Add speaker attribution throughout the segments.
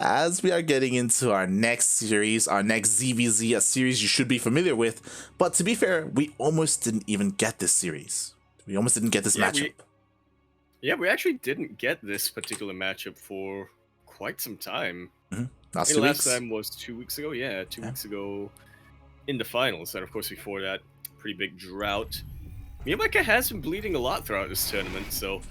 Speaker 1: as we are getting into our next series, our next ZvZ, a series you should be familiar with. But to be fair, we almost didn't even get this series. We almost didn't get this matchup.
Speaker 2: We actually didn't get this particular matchup for quite some time.
Speaker 1: Last
Speaker 2: time was 2 weeks ago. Yeah, 2 weeks ago in the finals. And of course, before that, pretty big drought. MeomaikA has been bleeding a lot throughout this tournament, so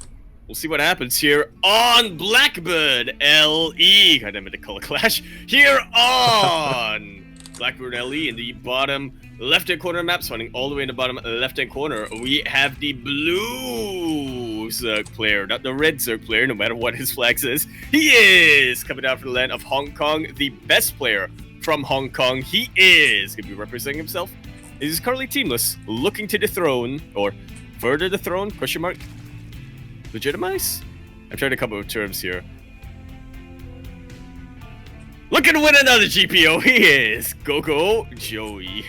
Speaker 2: we'll see what happens here on Blackbird LE. God damn it, the color clash. Here on Blackbird LE in the bottom left-hand corner map, spawning all the way in the bottom left-hand corner. We have the blue Zerg player, not the red Zerg player, no matter what his flag says. He is coming out from the land of Hong Kong, the best player from Hong Kong. He is going to be representing himself. He's currently teamless, looking to dethrone, or further dethrone, question mark, legitimize? I'm trying to come up with terms here. Looking to win another GPO, he is GogojOey.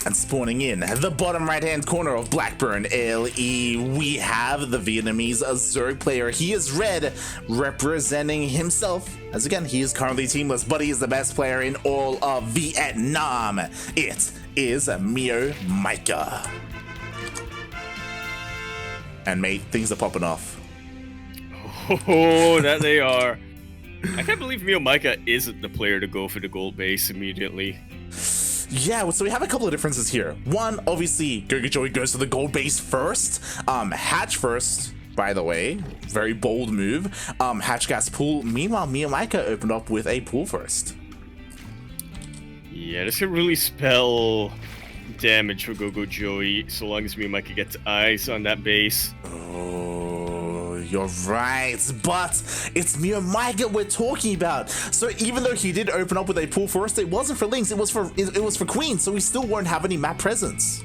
Speaker 1: And spawning in the bottom right-hand corner of Blackburn LE, we have the Vietnamese Zerg player. He is red, representing himself, as again, he is currently teamless, but he is the best player in all of Vietnam. It is MeomaikA. And mate, things are popping off.
Speaker 2: Oh, that they are. I can't believe MeomaikA isn't the player to go for the gold base immediately.
Speaker 1: Yeah, so we have a couple of differences here. One, obviously, GogojOey goes to the gold base first. Hatch first, by the way. Very bold move. Hatch gas pool. Meanwhile, MeomaikA opened up with a pool first.
Speaker 2: Yeah, this could really spell damage for GogojOey so long as MeomaikA gets eyes on that base.
Speaker 1: You're right, but it's MeomaikA we're talking about. So even though he did open up with a pool first, it wasn't for Lynx, it was for Queen, so we still won't have any map presence.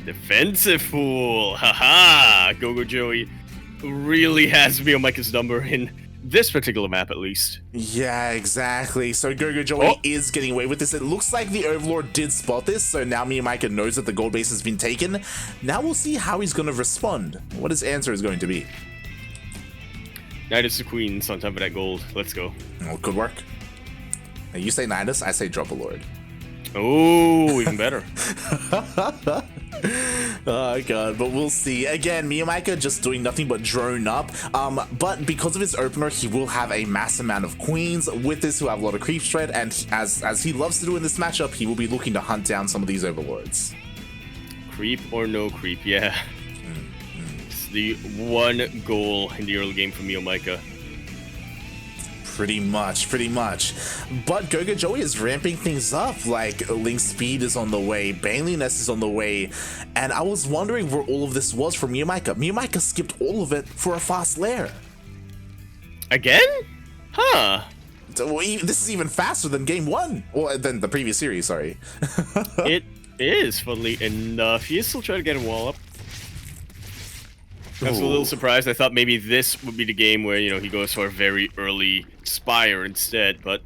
Speaker 2: Defensive pool, haha! GogojOey really has MeomaikA's number in this particular map, at least.
Speaker 1: Yeah, exactly. So GogojOey is getting away with this. It looks like the Overlord did spot this, so now MeomaikA knows that the gold base has been taken. Now we'll see how he's going to respond, what his answer is going to be.
Speaker 2: Nidus to Queens on top of that gold. Let's go.
Speaker 1: Oh, good work. Now you say Nidus, I say Drop a Lord.
Speaker 2: Oh, even better.
Speaker 1: Oh god, but we'll see. Again, MeomaikA just doing nothing but drone up. But because of his opener, he will have a mass amount of queens. With this, he'll have a lot of creep spread, and as he loves to do in this matchup, he will be looking to hunt down some of these overlords. Creep
Speaker 2: or no creep, yeah. It's the one goal in the early game for MeomaikA.
Speaker 1: Pretty much. But GogojOey is ramping things up, like Link Speed is on the way, Baneliness is on the way, and I was wondering where all of this was for MeomaikA. MeomaikA skipped all of it for a fast lair.
Speaker 2: Again? Huh.
Speaker 1: This is even faster than game one, or than the previous series, sorry.
Speaker 2: It is, funnily enough. He is still trying to get a wall up. I was a little surprised. I thought maybe this would be the game where, you know, he goes for a very early Spire instead, but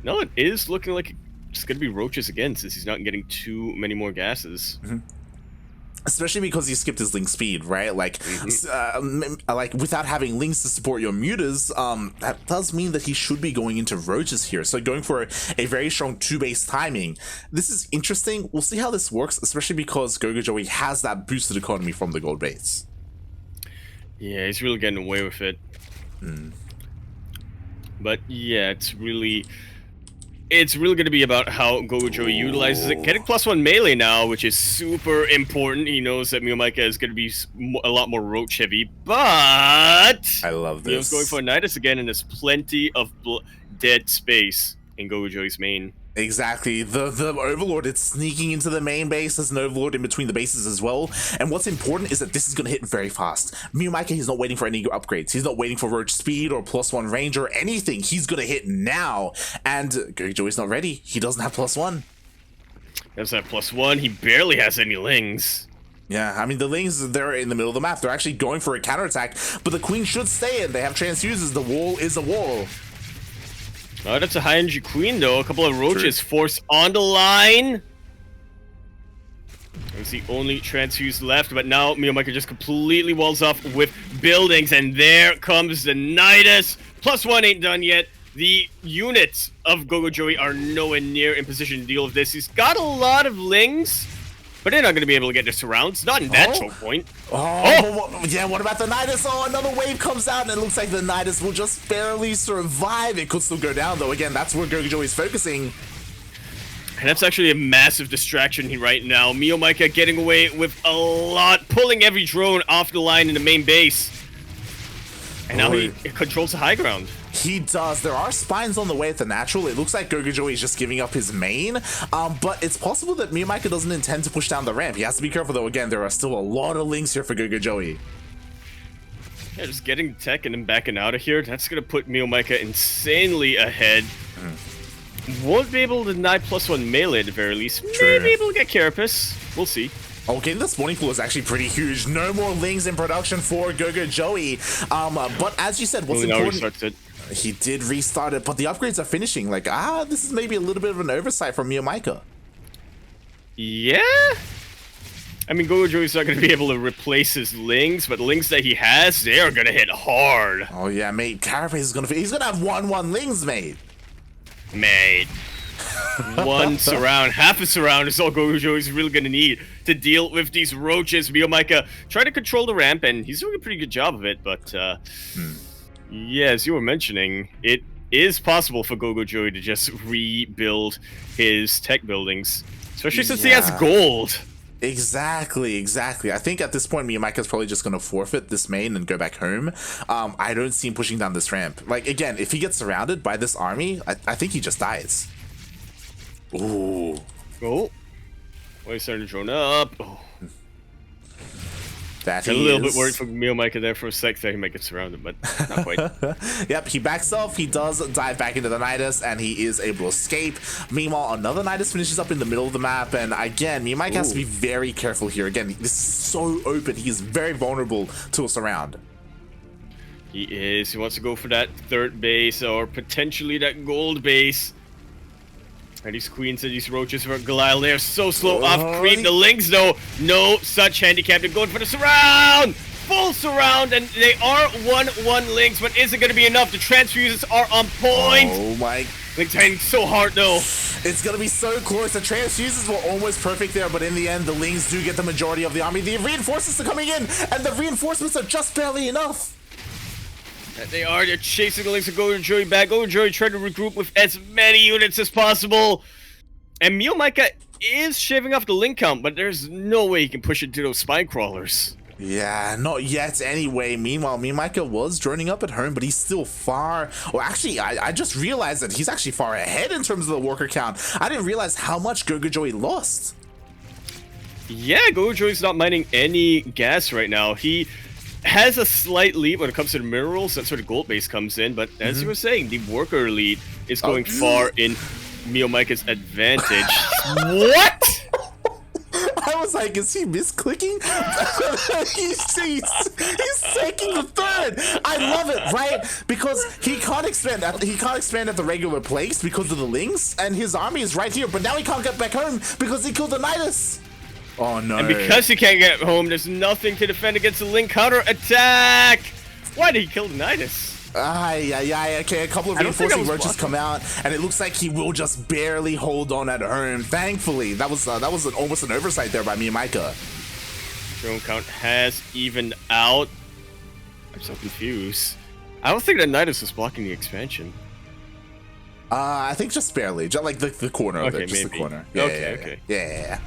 Speaker 2: no, it is looking like it's going to be Roaches again, since he's not getting too many more gases.
Speaker 1: Especially because he skipped his Link Speed, right? Like, like without having Links to support your mutas, that does mean that he should be going into Roaches here. So going for a very strong 2-base timing. This is interesting. We'll see how this works, especially because GogojOey has that boosted economy from the gold base. Yeah,
Speaker 2: he's really getting away with it. But yeah, it's really going to be about how GogojOey utilizes it. Getting +1 melee now, which is super important. He knows that MeomaikA is going to be a lot more roach heavy, but
Speaker 1: I love this.
Speaker 2: He's going for a Nidus again, and there's plenty of dead space in GogojOey's main.
Speaker 1: Exactly. The Overlord is sneaking into the main base. There's an Overlord in between the bases as well. And what's important is that this is going to hit very fast. MeomaikA, he's not waiting for any upgrades. He's not waiting for Roach Speed or +1 range or anything. He's going to hit now. And GogojOey's not ready. He doesn't have +1.
Speaker 2: He doesn't have +1. He barely has any Lings.
Speaker 1: Yeah, I mean, the Lings, they're in the middle of the map. They're actually going for a counterattack, but the Queen should stay in. They have transfuses. The wall is a wall.
Speaker 2: Oh, that's a high-energy Queen, though. A couple of Roaches forced on the line. It's the only transfuse left, but now MeomaikA just completely walls off with buildings, and there comes the Nidus. +1 ain't done yet. The units of GogojOey are nowhere near in position to deal with this. He's got a lot of Lings, but they're not going to be able to get the surrounds. Not in that choke point.
Speaker 1: Yeah, what about the Nidus? Oh, another wave comes out, and it looks like the Nidus will just barely survive. It could still go down, though. Again, that's where GogojOey is focusing.
Speaker 2: And that's actually a massive distraction here right now. MeomaikA getting away with a lot, pulling every drone off the line in the main base. And now he controls the high ground.
Speaker 1: He does. There are spines on the way at the natural. It looks like GogojOey is just giving up his main. But it's possible that MeomaikA doesn't intend to push down the ramp. He has to be careful, though. Again, there are still a lot of links here for GogojOey.
Speaker 2: Yeah, just getting tech and then backing out of here. That's going to put MeomaikA insanely ahead. Won't be able to deny +1 melee at the very least.
Speaker 1: True.
Speaker 2: Maybe able to get Carapace. We'll see.
Speaker 1: Okay, the spawning pool is actually pretty huge. No more Lings in production for GogojOey. But as you said, what's important... He did restart it, but the upgrades are finishing. Like, this is maybe a little bit of an oversight from MeomaikA.
Speaker 2: Yeah? I mean, GogojOey's not going to be able to replace his Lings, but the Lings that he has, they are going to hit hard.
Speaker 1: Oh, yeah, mate. Carapace is going to... He's going to have 1-1 Lings, mate.
Speaker 2: Mate. One surround, half a surround is all GogojOey's really going to need to deal with these roaches. MeomaikA trying to control the ramp, and he's doing a pretty good job of it, but... Yeah, as you were mentioning, it is possible for GogojOey to just rebuild his tech buildings, especially since he has gold.
Speaker 1: Exactly. I think at this point, MeomaikA's probably just going to forfeit this main and go back home. I don't see him pushing down this ramp. Like, again, if he gets surrounded by this army, I think he just dies. Ooh.
Speaker 2: Oh. Well, he's starting to drone up. Oh.
Speaker 1: That
Speaker 2: a little bit worried for MeomaikA there for a sec that he might get surrounded, but not quite.
Speaker 1: Yep, he backs off. He does dive back into the Nidus, and he is able to escape. Meanwhile, another Nidus finishes up in the middle of the map, and again, MeomaikA has to be very careful here. Again, this is so open. He is very vulnerable to a surround.
Speaker 2: He is. He wants to go for that third base, or potentially that gold base. And these queens and these roaches for Goliath, they're so slow off creep. The Lings, though, no such handicap. They're going for the surround! Full surround, and they are 1-1 Lings, but is it going to be enough? The transfuses are on point.
Speaker 1: Oh my.
Speaker 2: Lings hitting so hard, though.
Speaker 1: It's going to be so close. The transfuses were almost perfect there, but in the end, the Lings do get the majority of the army. The reinforcements are coming in, and the reinforcements are just barely enough.
Speaker 2: They are. They're chasing the Lings to GogojOey back. GogojOey trying to regroup with as many units as possible. And MeomaikA is shaving off the Ling count, but there's no way he can push it to those spine crawlers.
Speaker 1: Yeah, not yet anyway. Meanwhile, MeomaikA was droning up at home, but he's still far. Well, actually, I just realized that he's actually far ahead in terms of the worker count. I didn't realize how much GogojOey lost.
Speaker 2: Yeah, GogojOey's not mining any gas right now. He has a slight lead when it comes to the minerals. That's where the gold base comes in. But as you were saying, the worker lead is going far in MeomaikA's advantage. What?
Speaker 1: I was like, is he misclicking? he's taking the third. I love it, right? Because he can't expand at the regular place because of the Lings, and his army is right here. But now he can't get back home because he killed the Nidus. Oh no.
Speaker 2: And because he can't get home, there's nothing to defend against the Ling counter attack. Why did he kill the Nidus?
Speaker 1: Okay, a couple of reinforcing roaches come out, and it looks like he will just barely hold on at home. Thankfully, that was almost an oversight there by MeomaikA.
Speaker 2: Drone count has evened out. I'm so confused. I don't think that Nidus was blocking the expansion.
Speaker 1: I think just barely, just like the corner of it, just maybe. The corner. Yeah.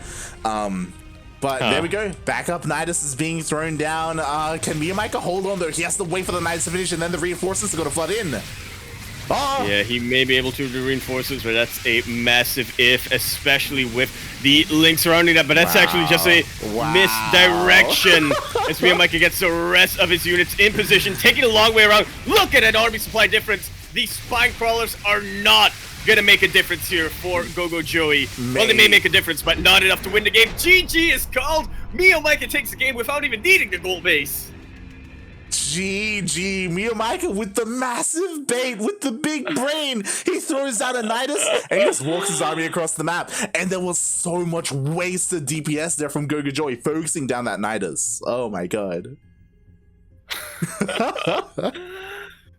Speaker 1: But there we go. Backup Nidus is being thrown down. Can MeomaikA hold on though? He has to wait for the Nidus to finish, and then the reinforcements are going to flood in. Oh. Yeah,
Speaker 2: he may be able to do reinforcements, but that's a massive if, especially with the Link surrounding that. But that's actually just a misdirection as MeomaikA gets the rest of his units in position, taking a long way around. Look at that army supply difference. These spine crawlers are not gonna make a difference here for GogojOey. Well, they may make a difference, but not enough to win the game. GG is called. MeomaikA takes the game without even needing the gold base.
Speaker 1: GG. MeomaikA with the massive bait, with the big brain. He throws out a Nidus and he just walks his army across the map. And there was so much wasted DPS there from GogojOey focusing down that Nidus. Oh my god.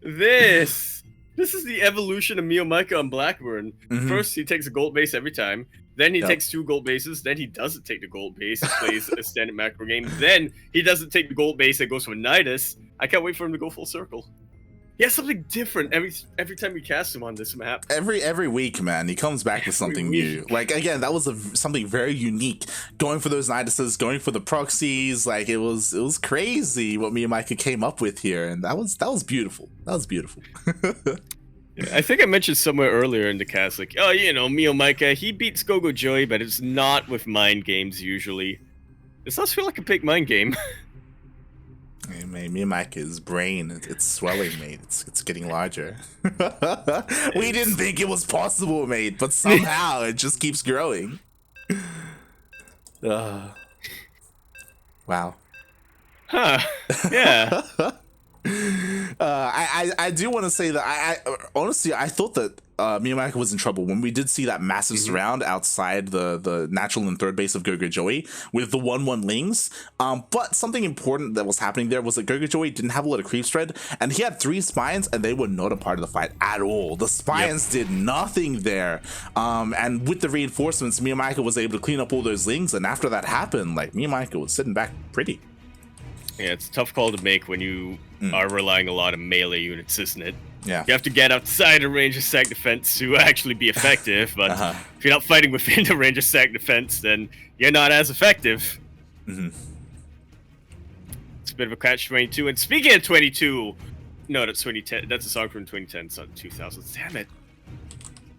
Speaker 2: This is the evolution of MeomaikA on Blackburn. First, he takes a gold base every time. Then he takes 2 gold bases. Then he doesn't take the gold base. He plays a standard macro game. Then he doesn't take the gold base and goes for Nidus. I can't wait for him to go full circle. He has something different every time we cast him on this map.
Speaker 1: Every week, man, he comes back with something new. Like, again, that was something very unique. Going for those Niduses, going for the proxies, like it was crazy what MeomaikA came up with here, and that was beautiful. That was beautiful.
Speaker 2: I think I mentioned somewhere earlier in the cast, like, oh, you know, MeomaikA, he beats GogojOey, but it's not with mind games usually. This does feel like a big mind game.
Speaker 1: Hey, mate, MeomaikA's brain, it's swelling, mate. It's getting larger. We didn't think it was possible, mate, but somehow it just keeps growing. Wow.
Speaker 2: Huh. Yeah.
Speaker 1: I do want to say that I honestly I thought that MeomaikA was in trouble when we did see that massive surround outside the natural and third base of GogojOey with the 1/1 Lings. But something important that was happening there was that GogojOey didn't have a lot of creep spread, and he had 3 spines, and they were not a part of the fight at all. The spines did nothing there. And with the reinforcements, MeomaikA was able to clean up all those Lings, and after that happened, like MeomaikA was sitting back pretty.
Speaker 2: Yeah, it's a tough call to make when you are relying a lot on melee units, isn't it?
Speaker 1: Yeah.
Speaker 2: You have to get outside the range of sack defense to actually be effective, but if you're not fighting within the range of sack defense, then you're not as effective. It's a bit of a catch-22. And speaking of 22, no, that's 2010. That's a song from 2010, it's not 2000. Damn it.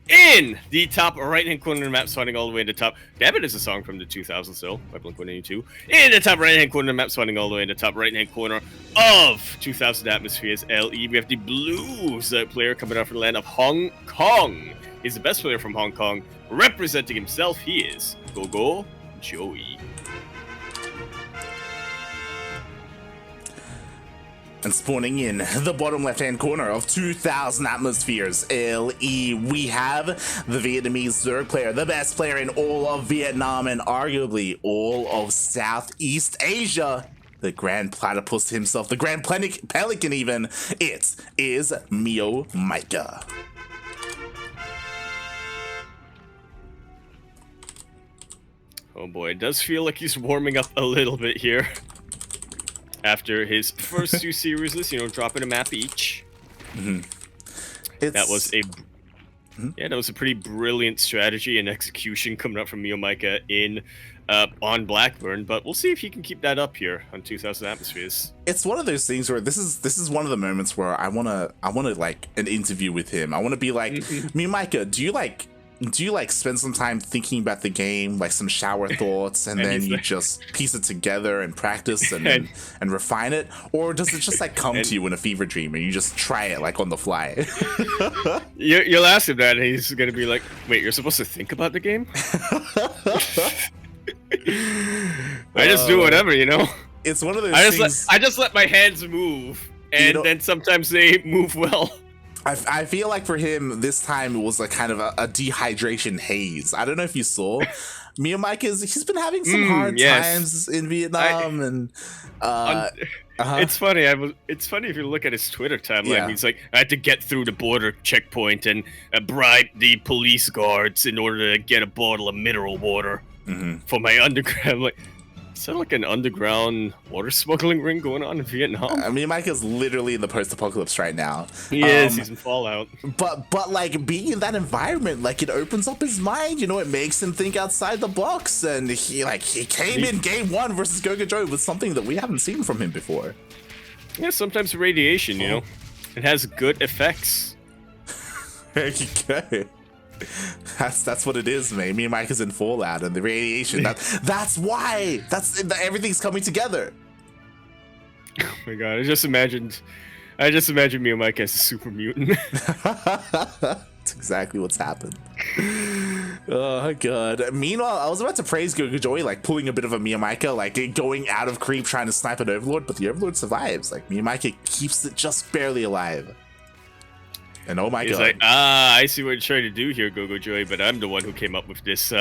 Speaker 2: In the top right-hand corner of the map, spawning all the way to the top. Damn it is a song from the 2000s still, by Blink-182. In the top right-hand corner of the map, spawning all the way in the top right-hand corner of 2000 Atmospheres LE. We have the Blues player coming out from the land of Hong Kong. He's the best player from Hong Kong. Representing himself, he is GogojOey.
Speaker 1: And spawning in the bottom left-hand corner of 2000 Atmospheres LE, we have the Vietnamese Zerg player, the best player in all of Vietnam and arguably all of Southeast Asia, the Grand Platypus himself, the Grand Pelican even. It is MeomaikA.
Speaker 2: Oh boy, it does feel like he's warming up a little bit here. After his first 2 series, you know, dropping a map each. That was a that was a pretty brilliant strategy and execution coming up from MeomaikA in on Blackburn, but we'll see if he can keep that up here on 2000 Atmospheres.
Speaker 1: It's one of those things where this is one of the moments where I wanna like an interview with him. I wanna be like, MeomaikA, do you like spend some time thinking about the game, like some shower thoughts, and then you just piece it together and practice and refine it? Or does it just like come to you in a fever dream and you just try it like on the fly?
Speaker 2: You'll ask him that and he's gonna be like, wait, you're supposed to think about the game? I just do whatever, you know?
Speaker 1: It's one of those things.
Speaker 2: I just let my hands move, and then sometimes they move well.
Speaker 1: I feel like for him, this time it was like kind of a dehydration haze. I don't know if you saw. he's been having some hard times in Vietnam, and
Speaker 2: it's funny. It's funny if you look at his Twitter timeline. Yeah. He's like, I had to get through the border checkpoint and bribe the police guards in order to get a bottle of mineral water for my underground. Like, is that like an underground water smuggling ring going on in Vietnam?
Speaker 1: MeomaikA's literally in the post-apocalypse right now.
Speaker 2: He is. He's in Fallout.
Speaker 1: But like being in that environment, like it opens up his mind. You know, it makes him think outside the box. And he came in game 1 versus GogojOey with something that we haven't seen from him before.
Speaker 2: Yeah, sometimes radiation. You know, it has good effects.
Speaker 1: There you go. That's what it is, man. MeomaikA's in Fallout, and the radiation. That's why. Everything's coming together.
Speaker 2: Oh my god! I just imagined MeomaikA as a super mutant.
Speaker 1: exactly what's happened. Oh god. Meanwhile, I was about to praise GogojOey, like pulling a bit of a MeomaikA, like going out of creep trying to snipe an Overlord, but the Overlord survives. Like MeomaikA keeps it just barely alive. And oh my god.
Speaker 2: He's like, I see what you're trying to do here, GogojOey, but I'm the one who came up with this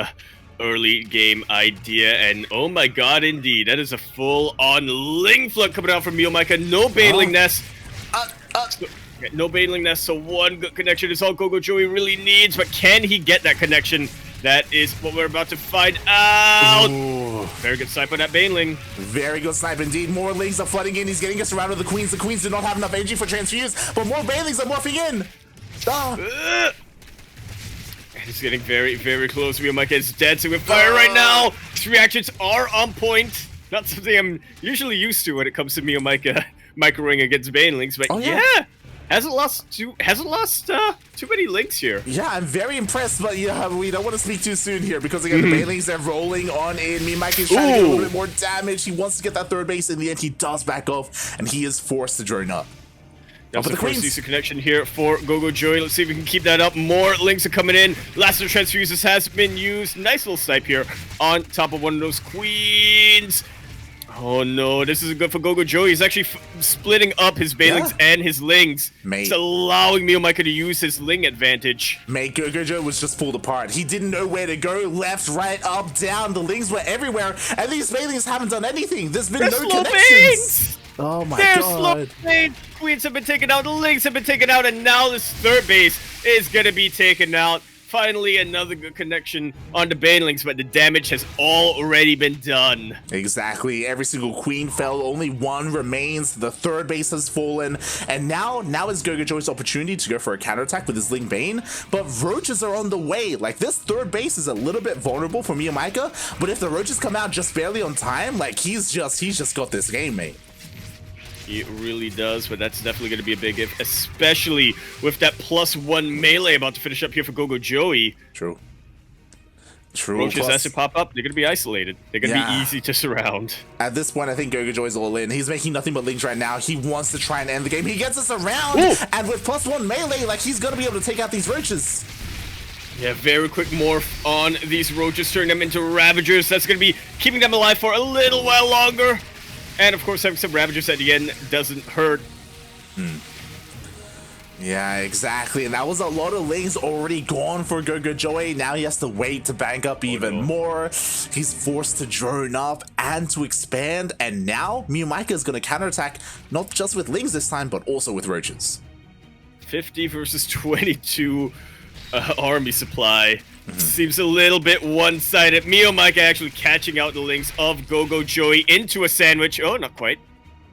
Speaker 2: early game idea, and oh my god, indeed, that is a full-on Ling Flood coming out from MeomaikA. No Baneling Nest. No Baneling Nest, so one good connection is all GogojOey really needs, but can he get that connection? That is what we're about to find out. Ooh. Very good snipe on that Baneling.
Speaker 1: Very good snipe indeed. More Lings are flooding in. He's getting us around with the Queens. The Queens do not have enough energy for transfuse, but more Banelings are morphing in.
Speaker 2: He's getting very, very close. MeomaikA is dancing with fire right now. His reactions are on point. Not something I'm usually used to when it comes to MeomaikA microing against Banelings, but yeah. Hasn't lost too many links here.
Speaker 1: Yeah, I'm very impressed, but yeah, we don't want to speak too soon here because again, the Banelings are rolling on in. MeomaikA is trying to get a little bit more damage. He wants to get that third base. In the end, he does back off, and he is forced to drone up.
Speaker 2: That's the first decent connection here for GogojOey. Let's see if we can keep that up. More links are coming in. Last of the transfuses has been used. Nice little snipe here on top of one of those Queens. Oh no, this isn't good for GogojOey. He's actually splitting up his Banelings and his Lings. It's allowing MeomaikA to use his Ling advantage.
Speaker 1: Mate, GogojOey was just pulled apart. He didn't know where to go. Left, right, up, down. The Lings were everywhere. And these Banelings haven't done anything. There's been no connections. Oh my god.
Speaker 2: Slow Queens have been taken out. The Lings have been taken out. And now this third base is going to be taken out. Finally, another good connection on the Banelings, but the damage has already been done.
Speaker 1: Exactly. Every single Queen fell. Only one remains. The third base has fallen. And now is GogojOey's opportunity to go for a counterattack with his Ling Bane. But Roaches are on the way. Like, this third base is a little bit vulnerable for MeomaikA. But if the Roaches come out just barely on time, like, he's just got this game, mate.
Speaker 2: It really does, but that's definitely going to be a big if, especially with that +1 melee about to finish up here for GogojOey.
Speaker 1: True.
Speaker 2: Roaches has to pop up. They're going to be isolated. They're going to be easy to surround.
Speaker 1: At this point, I think GogojOey's all in. He's making nothing but Lings right now. He wants to try and end the game. He gets us around, and with +1 melee, like, he's going to be able to take out these Roaches.
Speaker 2: Yeah, very quick morph on these Roaches, turning them into Ravagers. That's going to be keeping them alive for a little while longer. And of course, having some Ravagers at the end doesn't hurt.
Speaker 1: Yeah, exactly. And that was a lot of Lings already gone for GogojOey. Now he has to wait to bank up even more. He's forced to drone up and to expand. And now MeomaikA is going to counterattack, not just with Lings this time, but also with Roaches.
Speaker 2: 50 versus 22 army supply. Seems a little bit one-sided. MeomaikA actually catching out the Lings of GogojOey into a sandwich. Oh, not quite,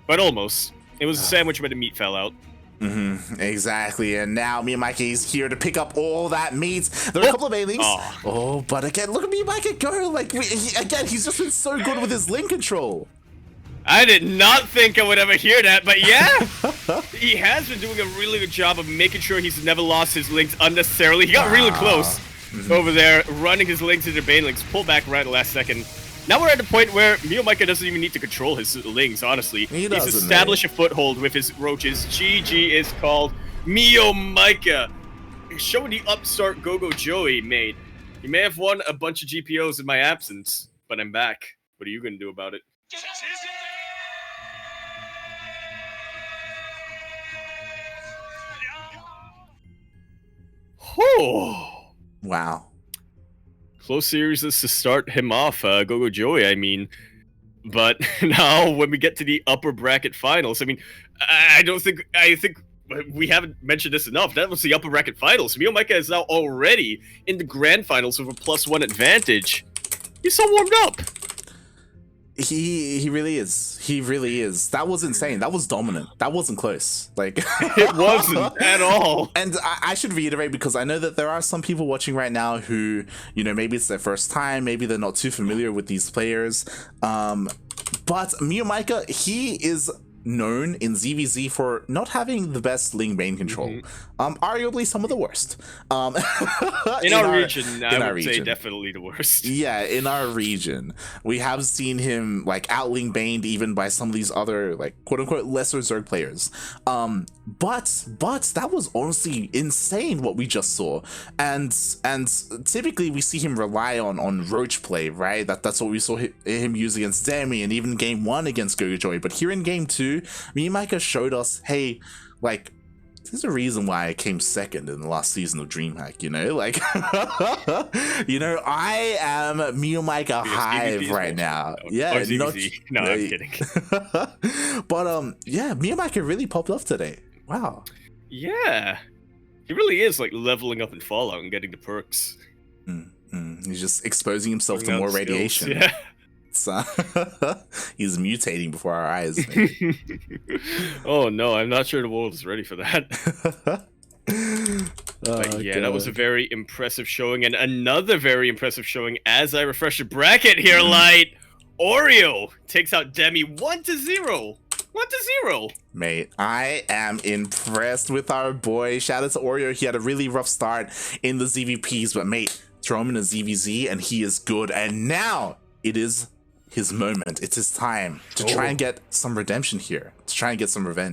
Speaker 2: but almost. It was a sandwich, but the meat fell out.
Speaker 1: Exactly, and now MeomaikA is here to pick up all that meat. There are a couple of Banelings. But again, look at MeomaikA go. Like, again, he's just been so good with his Ling control.
Speaker 2: I did not think I would ever hear that, but yeah, he has been doing a really good job of making sure he's never lost his Lings unnecessarily. He got really close. Over there, running his Lings into Banelings, pull back right at the last second. Now we're at the point where MeomaikA doesn't even need to control his Lings, honestly. He's established a foothold with his Roaches. GG is called. MeomaikA showing the upstart GogojOey, mate. You may have won a bunch of GPOs in my absence, but I'm back. What are you going to do about it? Oh.
Speaker 1: Wow.
Speaker 2: Close series is to start him off, GogojOey, I mean. But now when we get to the upper bracket finals, I mean, I think we haven't mentioned this enough. That was the upper bracket finals. MeomaikA is now already in the grand finals with a +1 advantage. He's so warmed up.
Speaker 1: He really is. He really is. That was insane. That was dominant. That wasn't close. Like,
Speaker 2: it wasn't at all.
Speaker 1: And I should reiterate, because I know that there are some people watching right now who, you know, maybe it's their first time, maybe they're not too familiar with these players. But MeomaikA, he is known in ZvZ for not having the best Ling main control. Arguably some of the worst.
Speaker 2: In our region, I would say definitely the worst.
Speaker 1: Yeah, in our region. We have seen him like out Ling baned even by some of these other like quote unquote lesser Zerg players. But that was honestly insane what we just saw. And typically we see him rely on roach play, right? That's what we saw him use against Demi and even game 1 against GogojOey. But here in game 2, MeomaikA showed us, hey, like, there's a reason why I came second in the last season of DreamHack, you know? Like, you know, I am MeomaikA Hive right now. Yeah,
Speaker 2: not... No, I'm kidding.
Speaker 1: But, yeah, MeomaikA really popped off today. Wow.
Speaker 2: Yeah. He really is, like, leveling up in Fallout and getting the perks.
Speaker 1: He's just exposing himself to more radiation. Yeah. So, he's mutating before our eyes.
Speaker 2: Oh no, I'm not sure the world is ready for that. But yeah, that was a very impressive showing, and another very impressive showing as I refresh the bracket here, Light. Oreo takes out Demi 1-0. 1-0.
Speaker 1: Mate, I am impressed with our boy. Shout out to Oreo. He had a really rough start in the ZVPs, but mate, throw him in a ZvZ and he is good. And now it is his moment. It's his time to try and get some redemption here, to try and get some revenge.